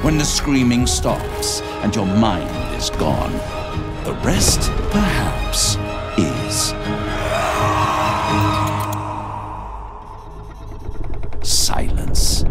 when the screaming stops and your mind is gone. The rest, perhaps, is silence.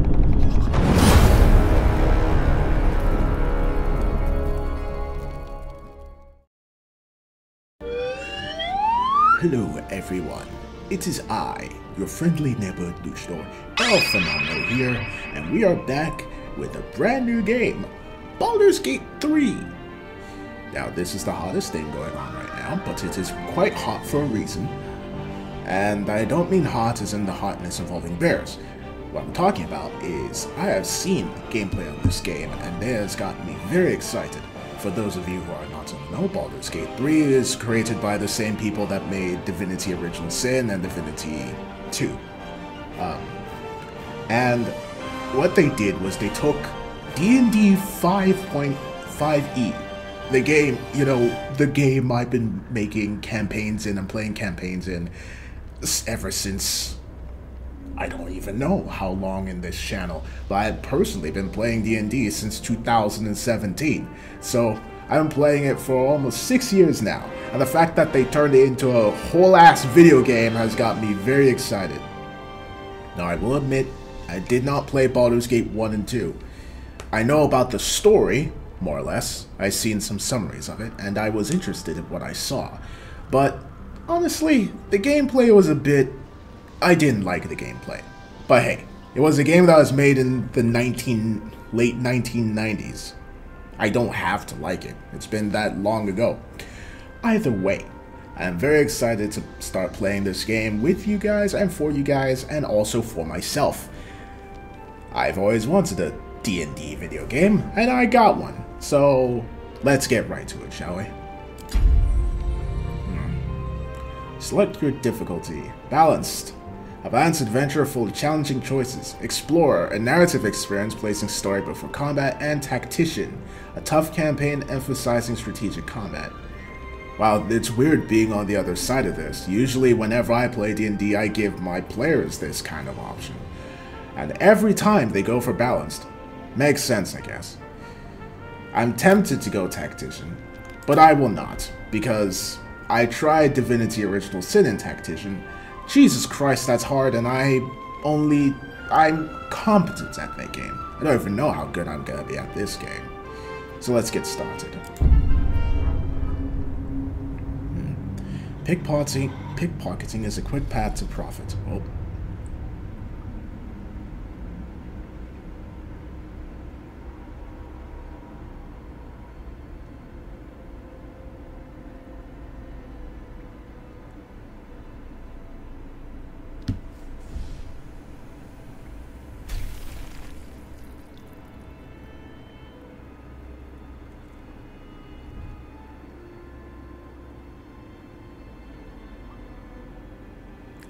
Hello everyone, it is I, your friendly neighborhood luchador, Phenomeno here, and we are back with a brand new game, Baldur's Gate 3. Now this is the hottest thing going on right now, but it is quite hot for a reason. And I don't mean hot as in the hotness involving bears. What I'm talking about is I have seen gameplay of this game and it has gotten me very excited. For those of you who are not in the know, Baldur's Gate 3 is created by the same people that made Divinity Original Sin and Divinity 2. And what they did was they took D&D 5.5e, the game, you know, the game I've been making campaigns in and playing campaigns in ever since, I don't even know how long in this channel, but I've personally been playing D&D since 2017, so I've been playing it for almost 6 years now, and the fact that they turned it into a whole-ass video game has got me very excited. Now I will admit, I did not play Baldur's Gate 1 and 2. I know about the story, more or less. I've seen some summaries of it, and I was interested in what I saw, but honestly, the gameplay was a bit... I didn't like the gameplay. But hey, it was a game that was made in the late 1990s. I don't have to like it. It's been that long ago. Either way, I'm very excited to start playing this game with you guys and for you guys and also for myself. I've always wanted a D&D video game, and I got one. So, let's get right to it, shall we? Select your difficulty. Balanced. A balanced adventure full of challenging choices. Explorer, a narrative experience placing story before combat, and Tactician, a tough campaign emphasizing strategic combat. Wow, it's weird being on the other side of this. Usually whenever I play D&D, I give my players this kind of option. And every time they go for balanced. Makes sense, I guess. I'm tempted to go Tactician, but I will not, because I tried Divinity Original Sin and Tactician. Jesus Christ, that's hard, and I'm competent at that game. I don't even know how good I'm gonna be at this game. So let's get started. Pickpocketing is a quick path to profit. Oh.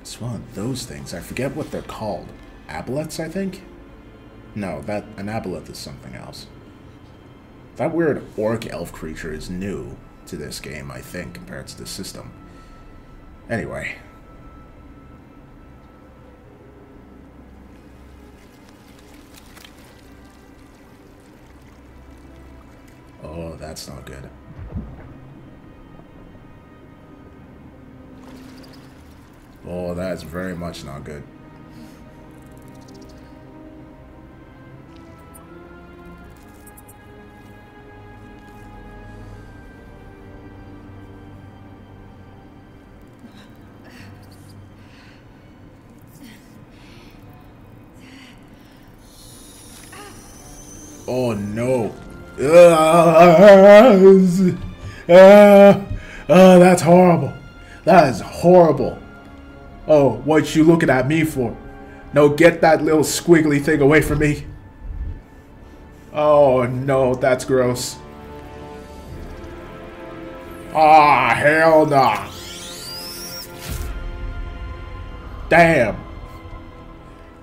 It's one of those things. I forget what they're called. Aboleths, I think? No, an aboleth is something else. That weird orc elf creature is new to this game, I think, compared to the system. Anyway. Oh, that's not good. Oh, that's very much not good. Oh no. Oh, that's horrible. That is horrible. Oh, what you looking at me for? No, get that little squiggly thing away from me. Oh no, that's gross. Ah, hell nah. Damn.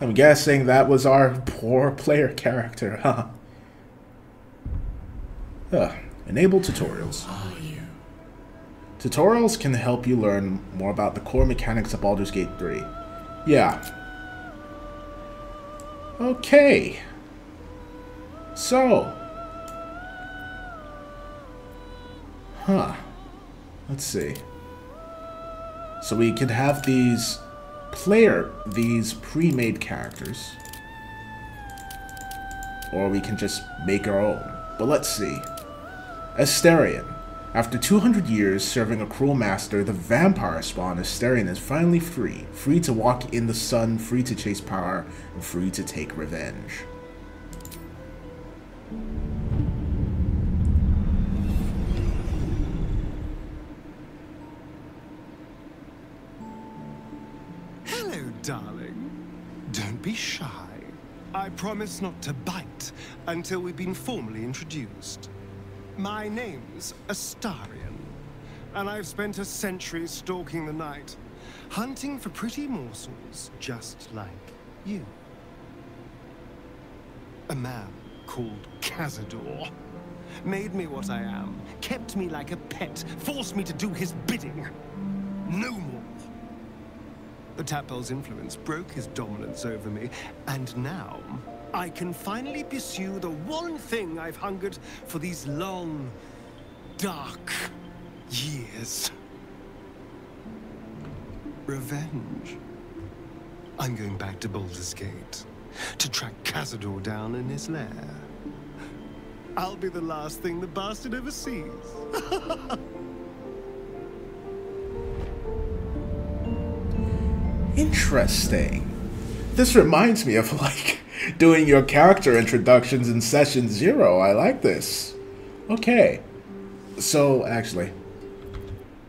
I'm guessing that was our poor player character, huh? Enable tutorials. Tutorials can help you learn more about the core mechanics of Baldur's Gate 3. Yeah. Okay. So, let's see. So we can have these pre-made characters, or we can just make our own. But let's see. Asterion. After 200 years serving a cruel master, the vampire spawn Asterion is finally free. Free to walk in the sun, free to chase power, and free to take revenge. Hello, darling. Don't be shy. I promise not to bite until we've been formally introduced. My name's Astarion, and I've spent a century stalking the night, hunting for pretty morsels just like you. A man called Cazador made me what I am, kept me like a pet, forced me to do his bidding. No more. The Tadpole's influence broke his dominance over me, and now I can finally pursue the one thing I've hungered for these long, dark years. Revenge. I'm going back to Baldur's Gate to track Cazador down in his lair. I'll be the last thing the bastard ever sees. Interesting. This reminds me of, like, doing your character introductions in session 0. I like this. Okay. So, actually,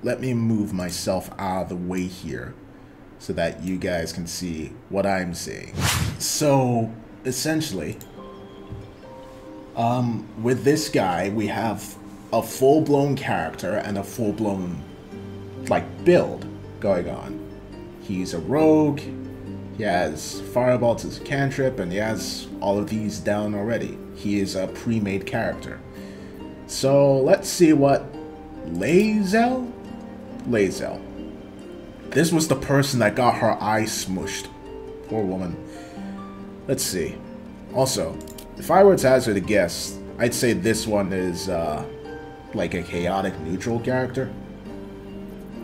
let me move myself out of the way here so that you guys can see what I'm seeing. So, essentially, with this guy, we have a full-blown character and a full-blown, like, build going on. He's a rogue, he has Firebolts as a cantrip, and he has all of these down already. He is a pre-made character. So let's see what Lae'zel? This was the person that got her eye smushed. Poor woman. Let's see. Also, if I were to hazard a guess, I'd say this one is like a chaotic neutral character.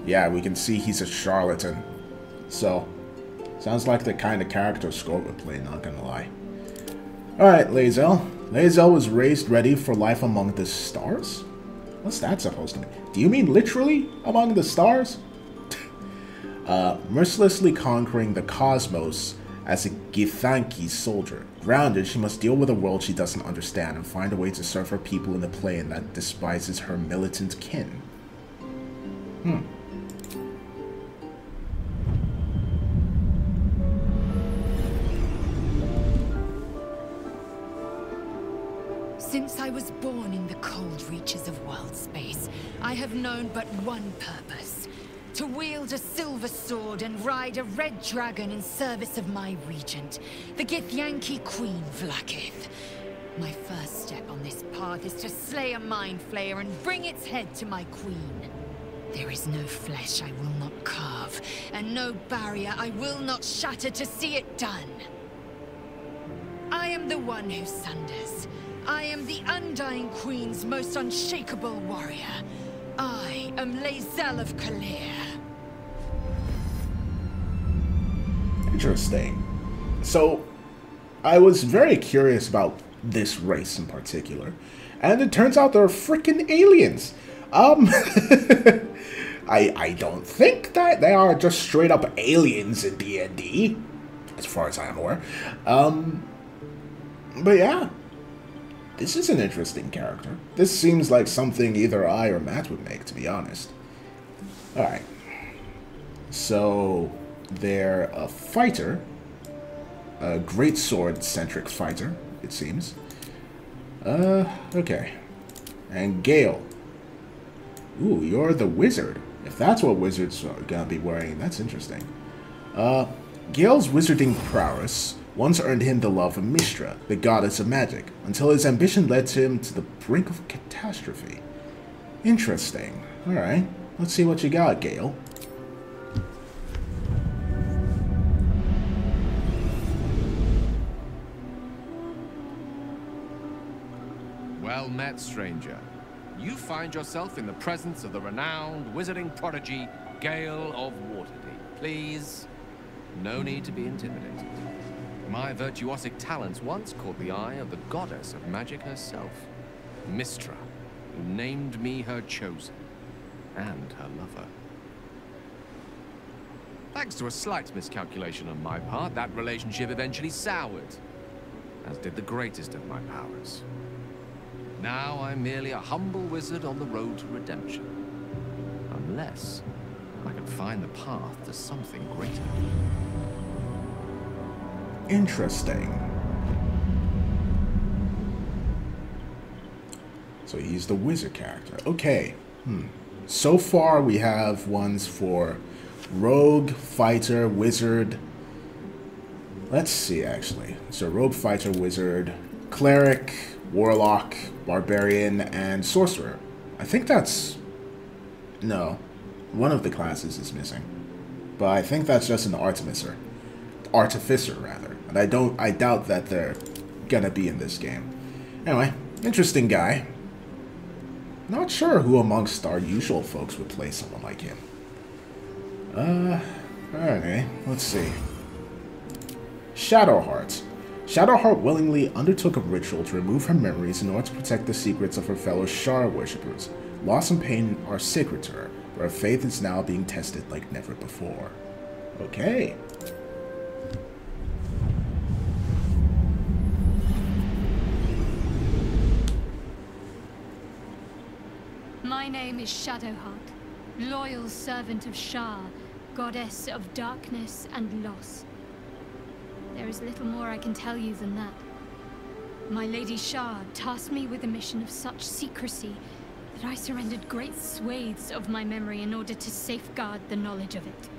Yeah, we can see he's a charlatan. So, sounds like the kind of character Score would play, not gonna lie. Alright, Lae'zel. Lae'zel was raised ready for life among the stars? What's that supposed to mean? Do you mean literally among the stars? Mercilessly conquering the cosmos as a Githyanki soldier. Grounded, she must deal with a world she doesn't understand and find a way to serve her people in a plane that despises her militant kin. Since I was born in the cold reaches of world space, I have known but one purpose. To wield a silver sword and ride a red dragon in service of my regent, the Githyanki Queen Vlaakith. My first step on this path is to slay a mind flayer and bring its head to my queen. There is no flesh I will not carve, and no barrier I will not shatter to see it done. I am the one who sunders. I am the Undying Queen's most unshakable warrior. I am Lae'zel of Kalir. Interesting. So, I was very curious about this race in particular, and it turns out they're freaking aliens. I don't think that they are just straight up aliens in D&D, as far as I am aware. But yeah. This is an interesting character. This seems like something either I or Matt would make, to be honest. Alright. So, they're a fighter. A great sword-centric fighter, it seems. Okay. And Gale. Ooh, you're the wizard. If that's what wizards are gonna be wearing, that's interesting. Gale's wizarding prowess once earned him the love of Mystra, the goddess of magic, until his ambition led him to the brink of catastrophe. Interesting. Alright, let's see what you got, Gale. Well met, stranger. You find yourself in the presence of the renowned wizarding prodigy, Gale of Waterdeep. Please, no need to be intimidated. My virtuosic talents once caught the eye of the goddess of magic herself, Mistra, who named me her chosen, and her lover. Thanks to a slight miscalculation on my part, that relationship eventually soured, as did the greatest of my powers. Now I'm merely a humble wizard on the road to redemption. Unless I can find the path to something greater. Interesting. So he's the wizard character. Okay. So far we have ones for rogue, fighter, wizard. Let's see, actually. So rogue, fighter, wizard, cleric, warlock, barbarian, and sorcerer. I think that's... No. One of the classes is missing. But I think that's just an artificer. Artificer, rather. And I doubt that they're gonna be in this game. Anyway, interesting guy. Not sure who amongst our usual folks would play someone like him. Alright, let's see. Shadowheart. Shadowheart willingly undertook a ritual to remove her memories in order to protect the secrets of her fellow Shara worshippers. Loss and pain are sacred to her, but her faith is now being tested like never before. Okay. My name is Shadowheart, loyal servant of Shar, goddess of darkness and loss. There is little more I can tell you than that. My Lady Shar tasked me with a mission of such secrecy that I surrendered great swathes of my memory in order to safeguard the knowledge of it.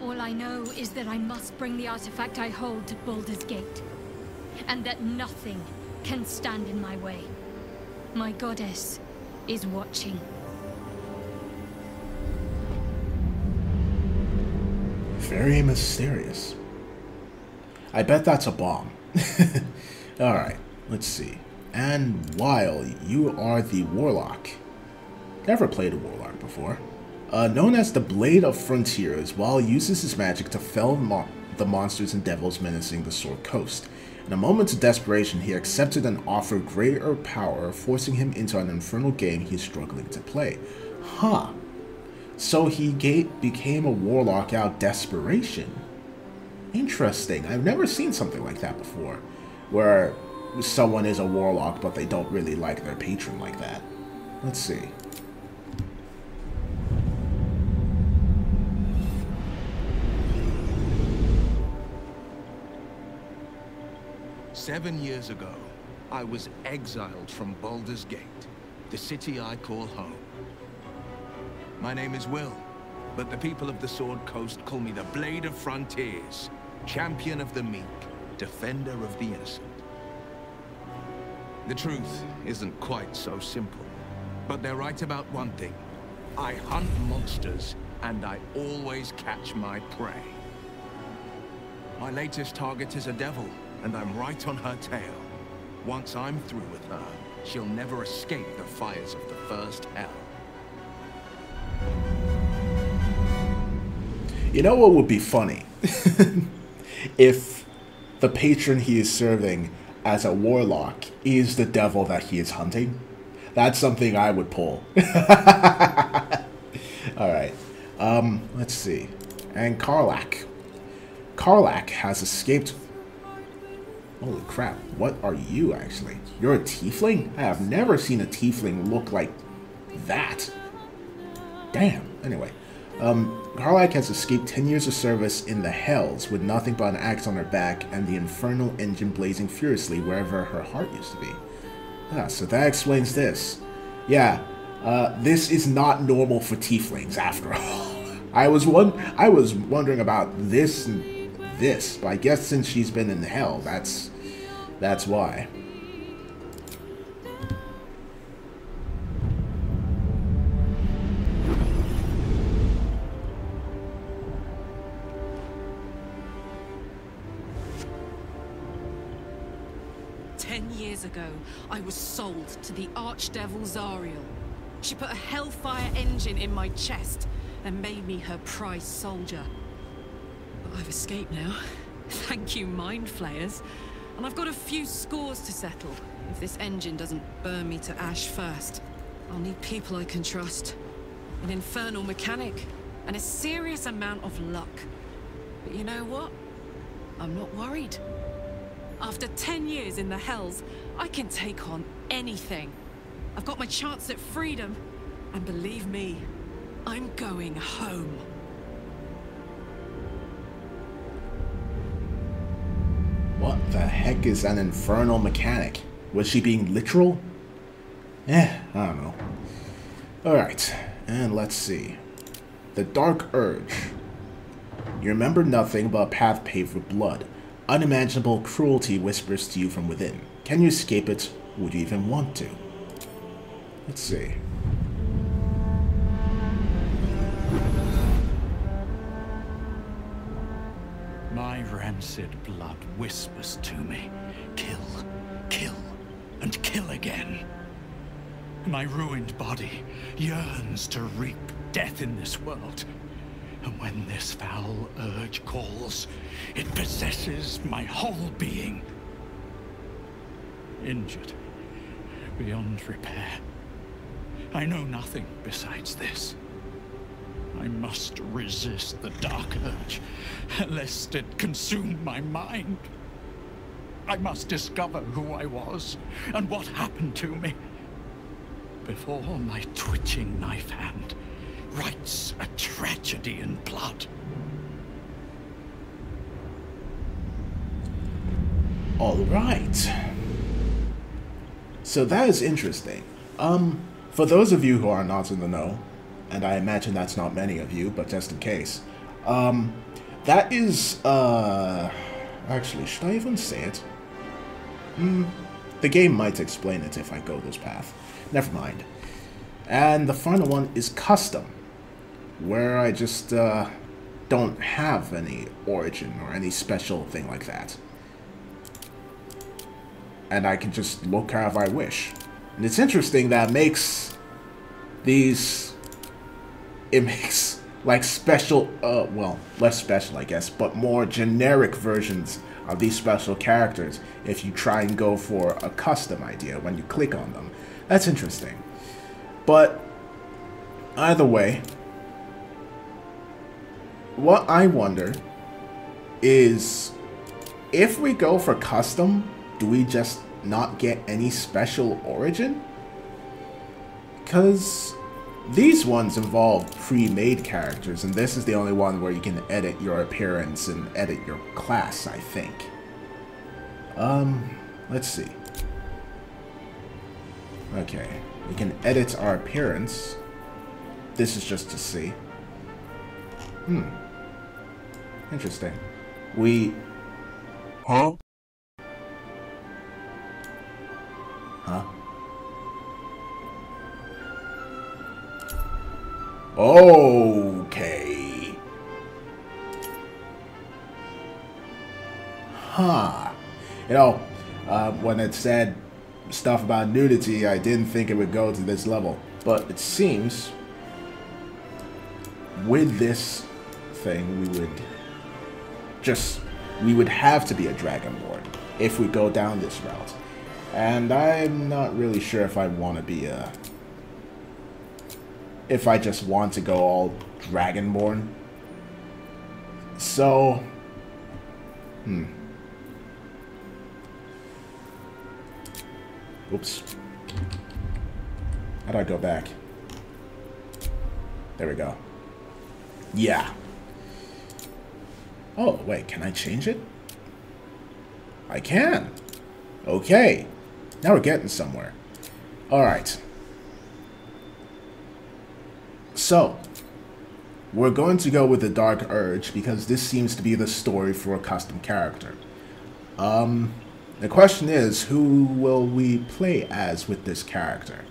All I know is that I must bring the artifact I hold to Baldur's Gate, and that nothing can stand in my way. My goddess is watching. Very mysterious. I bet that's a bomb. Alright, let's see. And while you are the warlock. Never played a warlock before. Known as the Blade of Frontiers, Weil uses his magic to fell the monsters and devils menacing the Sword Coast. In a moment of desperation, he accepted an offer of greater power, forcing him into an infernal game he's struggling to play. Huh. So he became a warlock out of desperation. Interesting. I've never seen something like that before, where someone is a warlock, but they don't really like their patron like that. Let's see. "7 years ago, I was exiled from Baldur's Gate, the city I call home. My name is Will, but the people of the Sword Coast call me the Blade of Frontiers, champion of the meek, defender of the innocent. The truth isn't quite so simple, but they're right about one thing. I hunt monsters, and I always catch my prey. My latest target is a devil, and I'm right on her tail. Once I'm through with her, she'll never escape the fires of the first hell." You know what would be funny? If the patron he is serving as a warlock is the devil that he is hunting. That's something I would pull. Alright. Let's see. And Karlach. Karlach has escaped... Holy crap, what are you actually? You're a tiefling? I have never seen a tiefling look like that. Damn. Anyway. Karlach has escaped 10 years of service in the Hells with nothing but an axe on her back and the infernal engine blazing furiously wherever her heart used to be. Ah, so that explains this. Yeah, this is not normal for tieflings after all. I was wondering about this and this, but I guess since she's been in hell, that's why. years ago, I was sold to the Archdevil Zariel. She put a Hellfire engine in my chest and made me her prize soldier. But I've escaped now. Thank you, Mind Flayers. And I've got a few scores to settle. If this engine doesn't burn me to ash first, I'll need people I can trust. An infernal mechanic, and a serious amount of luck. But you know what? I'm not worried. After 10 years in the Hells, I can take on anything. I've got my chance at freedom, and believe me, I'm going home. What the heck is an infernal mechanic? Was she being literal? I don't know. Alright, and let's see. The Dark Urge. You remember nothing but a path paved with blood. Unimaginable cruelty whispers to you from within. Can you escape it? Would you even want to? Let's see. My rancid blood whispers to me, kill, kill, and kill again. My ruined body yearns to reap death in this world. And when this foul urge calls, it possesses my whole being. Injured, beyond repair. I know nothing besides this. I must resist the dark urge, lest it consume my mind. I must discover who I was, and what happened to me, before my twitching knife hand writes a tragedy in blood. Alright. So that is interesting. For those of you who are not in the know, and I imagine that's not many of you, but just in case, that is, actually, should I even say it? The game might explain it if I go this path. Never mind. And the final one is custom, where I just don't have any origin or any special thing like that. And I can just look however I wish. And it's interesting that it makes these... It makes, like, special, well, less special, I guess, but more generic versions of these special characters if you try and go for a custom idea when you click on them. That's interesting. But, either way, what I wonder is, if we go for custom, do we just not get any special origin? Because these ones involve pre-made characters, and this is the only one where you can edit your appearance and edit your class, I think. Let's see. Okay, we can edit our appearance. This is just to see. Interesting. Huh? Okay. Huh. You know, when it said stuff about nudity, I didn't think it would go to this level. But it seems with this thing, we would have to be a Dragonborn if we go down this route. And I'm not really sure if I want to be a... If I just want to go all Dragonborn. So... Oops. How do I go back? There we go. Yeah. Oh, wait, can I change it? I can. Okay. Now we're getting somewhere. Alright. So, we're going to go with the Dark Urge because this seems to be the story for a custom character. The question is, who will we play as with this character?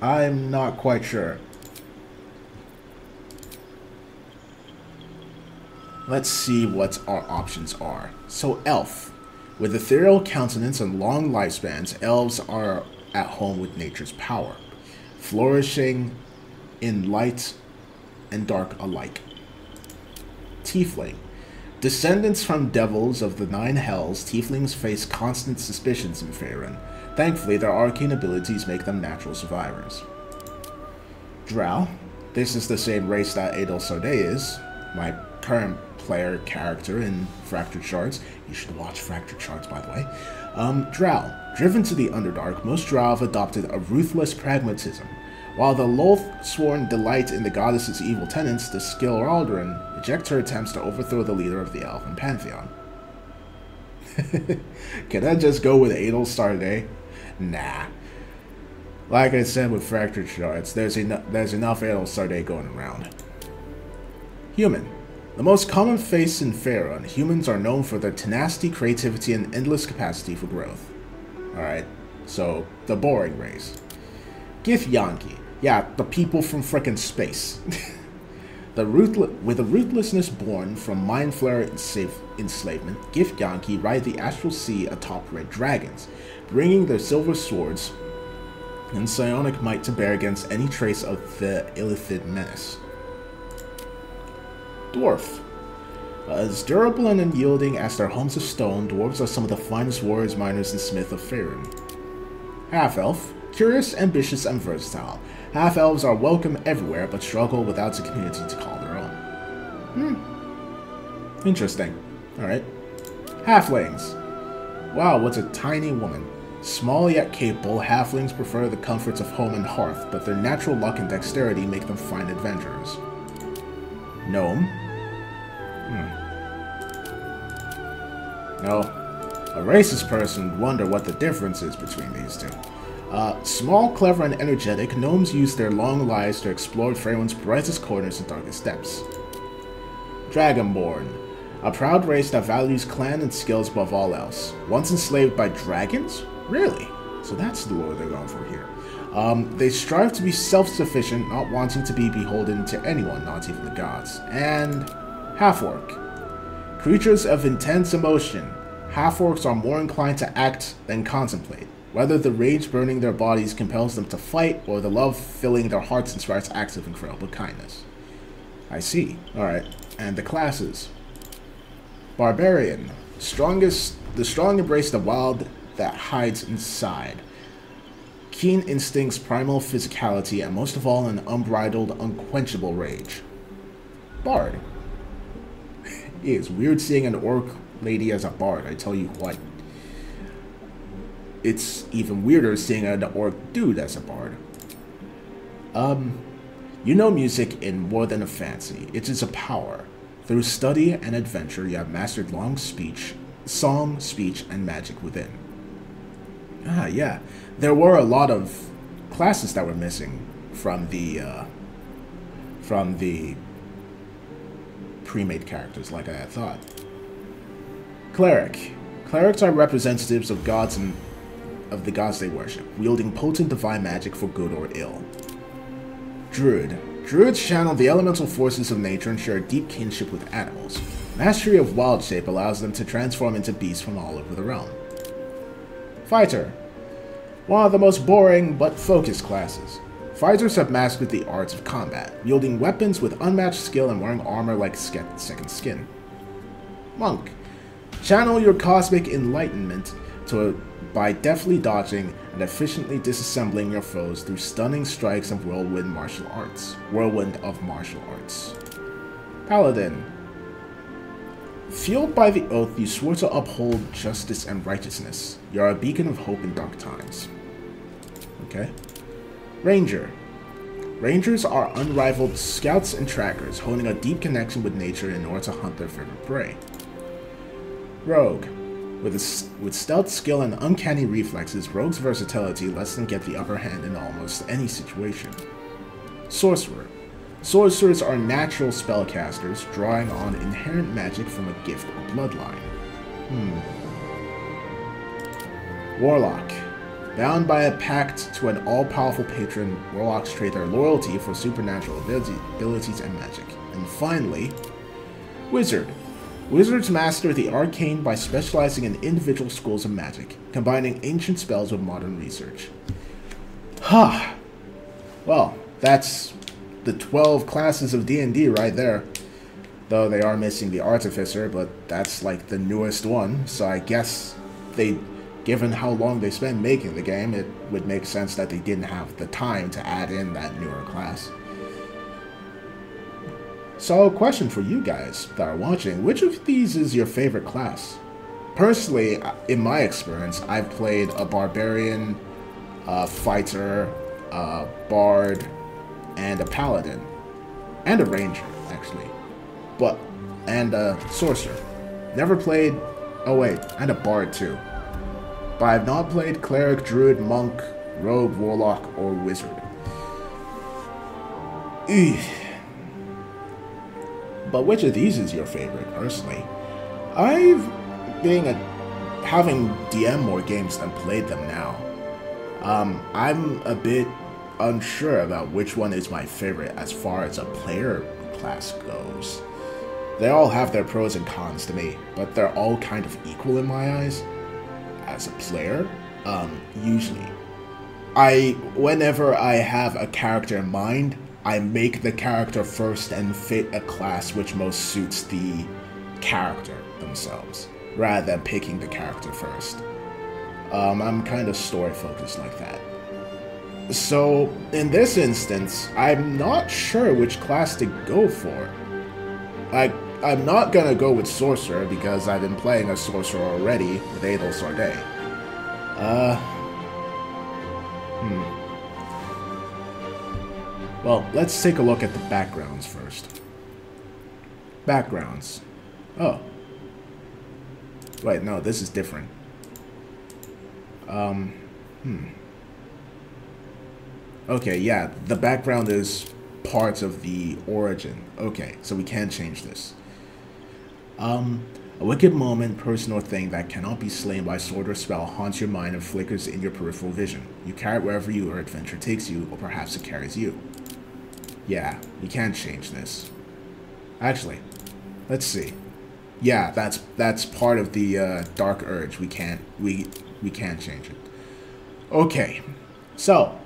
I'm not quite sure. Let's see what our options are. So elf. With ethereal countenance and long lifespans, elves are at home with nature's power, flourishing in light and dark alike. Tiefling. Descendants from devils of the nine hells, tieflings face constant suspicions in Faerun. Thankfully, their arcane abilities make them natural survivors. Drow. This is the same race that Adel Sode is, my current player character in Fractured Shards. You should watch Fractured Shards, by the way. Drow. Driven to the Underdark, most Drow have adopted a ruthless pragmatism. While the Loth-sworn delight in the goddess's evil tenets, the Skilraldrin reject her attempts to overthrow the leader of the Elven Pantheon. Can I just go with Adel Sode? Nah. Like I said with Fractured Shards, there's enough Adel Sode going around. Human. The most common face in Faerun, humans are known for their tenacity, creativity, and endless capacity for growth. Alright, so the boring race. Githyanki. Yeah, the people from frickin' space. With a ruthlessness born from mind flare enslavement, Githyanki ride the astral sea atop red dragons, bringing their silver swords and psionic might to bear against any trace of the Illithid menace. Dwarf. As durable and unyielding as their homes of stone, dwarves are some of the finest warriors, miners, and smiths of Faerun. Half-elf. Curious, ambitious, and versatile. Half-elves are welcome everywhere, but struggle without a community to call their own. Interesting. Alright. Halflings. Wow, what's a tiny woman. Small yet capable, halflings prefer the comforts of home and hearth, but their natural luck and dexterity make them fine adventurers. Gnome. No. A racist person would wonder what the difference is between these two. Small, clever, and energetic, gnomes use their long lives to explore Faerun's brightest corners and darkest depths. Dragonborn. A proud race that values clan and skills above all else. Once enslaved by dragons? Really? So that's the lore they're going for here. They strive to be self-sufficient, not wanting to be beholden to anyone, not even the gods. And half-orc. Creatures of intense emotion. Half-orcs are more inclined to act than contemplate. Whether the rage burning their bodies compels them to fight, or the love filling their hearts inspires acts of incredible kindness. I see. Alright. And the classes. Barbarian. The strong embrace the wild that hides inside. Keen instincts, primal physicality, and most of all, an unbridled, unquenchable rage. Bard. It's weird seeing an orc lady as a bard, I tell you what. It's even weirder seeing an orc dude as a bard. You know music in more than a fancy. It is a power. Through study and adventure, you have mastered song, speech, and magic within. Ah, yeah. There were a lot of classes that were missing from the pre-made characters, like I had thought. Cleric. Clerics are representatives of gods and of the gods they worship, wielding potent divine magic for good or ill. Druid. Druids channel the elemental forces of nature and share a deep kinship with animals. Mastery of wild shape allows them to transform into beasts from all over the realm. Fighter. One of the most boring but focused classes. Fighters have mastered the arts of combat, wielding weapons with unmatched skill and wearing armor like second skin. Monk. Channel your cosmic enlightenment by deftly dodging and efficiently disassembling your foes through stunning strikes of whirlwind of martial arts. Paladin. Fueled by the oath you swore to uphold justice and righteousness, you are a beacon of hope in dark times. Okay. Ranger. Rangers are unrivaled scouts and trackers, holding a deep connection with nature in order to hunt their favorite prey. Rogue. With stealth skill and uncanny reflexes, Rogue's versatility lets them get the upper hand in almost any situation. Sorcerer. Sorcerers are natural spellcasters, drawing on inherent magic from a gift or bloodline. Warlock. Bound by a pact to an all-powerful patron, warlocks trade their loyalty for supernatural abilities and magic. And finally, Wizard. Wizards master the arcane by specializing in individual schools of magic, combining ancient spells with modern research. Huh. Well, that's the 12 classes of D&D right there. Though they are missing the Artificer, but that's like the newest one, so I guess given how long they spent making the game, it would make sense that they didn't have the time to add in that newer class. So, question for you guys that are watching, which of these is your favorite class? Personally, in my experience, I've played a Barbarian, a Fighter, a Bard, and a Paladin. And a Ranger, actually. And a Sorcerer. Never played... Oh wait, and a Bard too. But I've not played Cleric, Druid, Monk, Rogue, Warlock, or Wizard. Eugh. But which of these is your favorite, personally? Having DM more games than played them now, I'm a bit unsure about which one is my favorite as far as a player class goes. They all have their pros and cons to me, but they're all kind of equal in my eyes. As a player, usually. Whenever I have a character in mind, I make the character first and fit a class which most suits the character themselves, rather than picking the character first. I'm kind of story focused like that. So, in this instance, I'm not sure which class to go for. I'm not gonna go with Sorcerer because I've been playing a Sorcerer already with Adel Sarday. Well, let's take a look at the backgrounds first. Backgrounds. Oh. Wait, no, this is different. Okay, yeah, the background is parts of the origin. Okay, so we can change this. A wicked moment, person or thing that cannot be slain by sword or spell haunts your mind and flickers in your peripheral vision. You carry it wherever your adventure takes you, or perhaps it carries you. Yeah, we can change this. Actually, let's see. Yeah, that's part of the Dark Urge. We can change it. Okay, so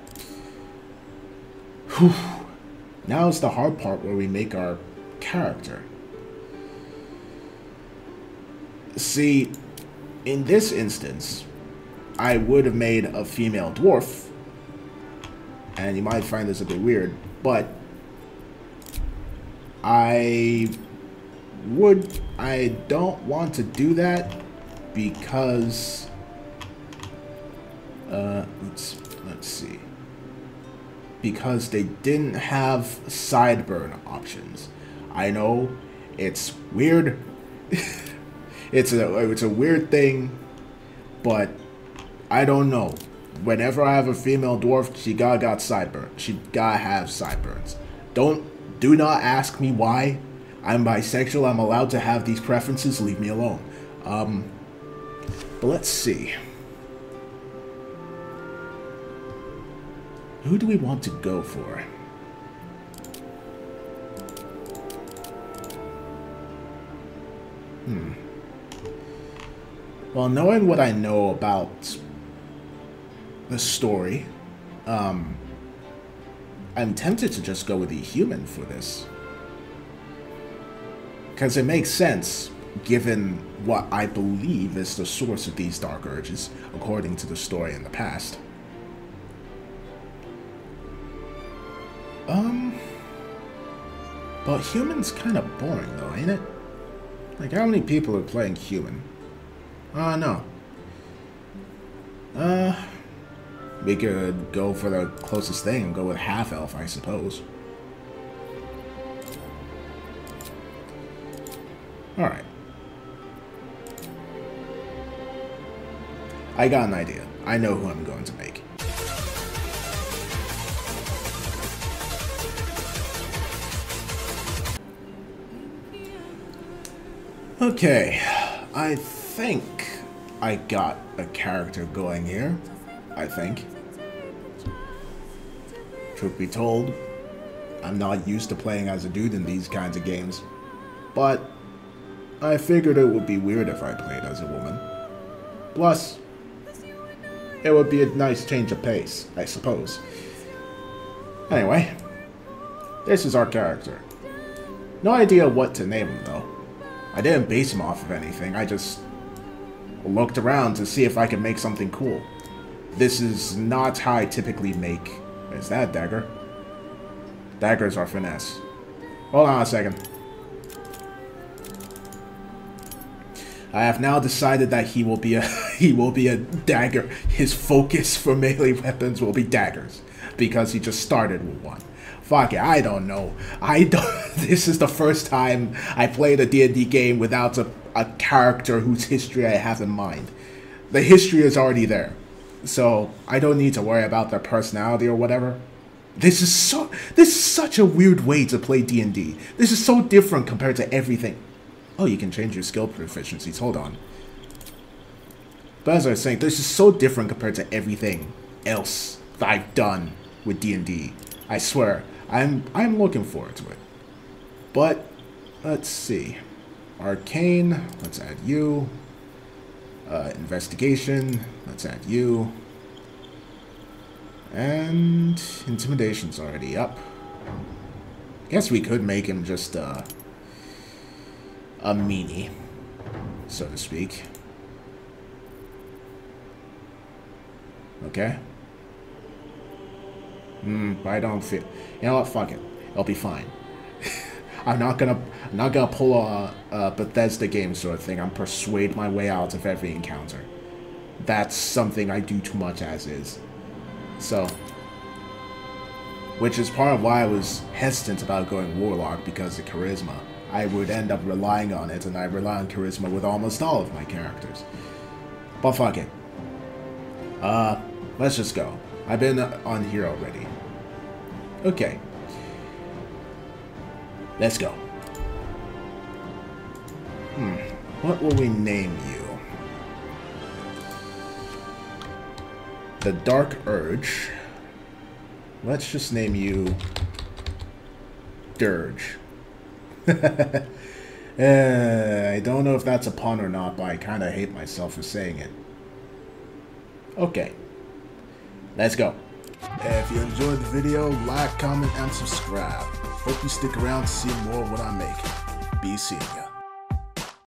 now is the hard part where we make our character. See, in this instance, I would have made a female dwarf, and you might find this a bit weird, but I don't want to do that because let's see, because they didn't have sideburn options. I know it's weird. It's a weird thing, but I don't know. Whenever I have a female dwarf, she got sideburns. She gotta have sideburns. Do not ask me why. I'm bisexual. I'm allowed to have these preferences. Leave me alone. But let's see. Who do we want to go for? Well, knowing what I know about the story, I'm tempted to just go with the human for this. Because it makes sense, given what I believe is the source of these dark urges, according to the story in the past. But human's kind of boring though, ain't it? Like, how many people are playing human? No. We could go for the closest thing and go with half-elf, I suppose. Alright. I got an idea. I know who I'm going to make. Okay, I think I got a character going here. I think. Truth be told, I'm not used to playing as a dude in these kinds of games. But I figured it would be weird if I played as a woman. Plus, it would be a nice change of pace, I suppose. Anyway, this is our character. No idea what to name him, though. I didn't base him off of anything, I just looked around to see if I could make something cool. This is not how I typically make... Is that a dagger? Daggers are finesse. Hold on a second. I have now decided that he will be a dagger. His focus for melee weapons will be daggers, because he just started with one. Fuck it, I don't know. This is the first time I played a D&D game without a character whose history I have in mind. The history is already there, so I don't need to worry about their personality or whatever. This is such a weird way to play D&D. This is so different compared to everything. Oh, you can change your skill proficiencies. Hold on. But as I was saying, this is so different compared to everything else that I've done with D&D. I swear, I'm looking forward to it. But let's see. Arcane. Let's add you. Investigation. Let's add you. And Intimidation's already up. Guess we could make him just a meanie, so to speak. Okay. But I don't feel... You know what? Fuck it. It'll be fine. I'm not gonna pull a Bethesda game sort of thing. I'm persuade my way out of every encounter. That's something I do too much as is. So, which is part of why I was hesitant about going Warlock, because of charisma. I would end up relying on it, and I rely on charisma with almost all of my characters. But fuck it. Let's just go. I've been on here already. Okay. Let's go. What will we name you? The Dark Urge. Let's just name you Dirge. I don't know if that's a pun or not, but I kind of hate myself for saying it. Okay. Let's go. If you enjoyed the video, like, comment, and subscribe. Hope you stick around to see more of what I make. Be seeing ya.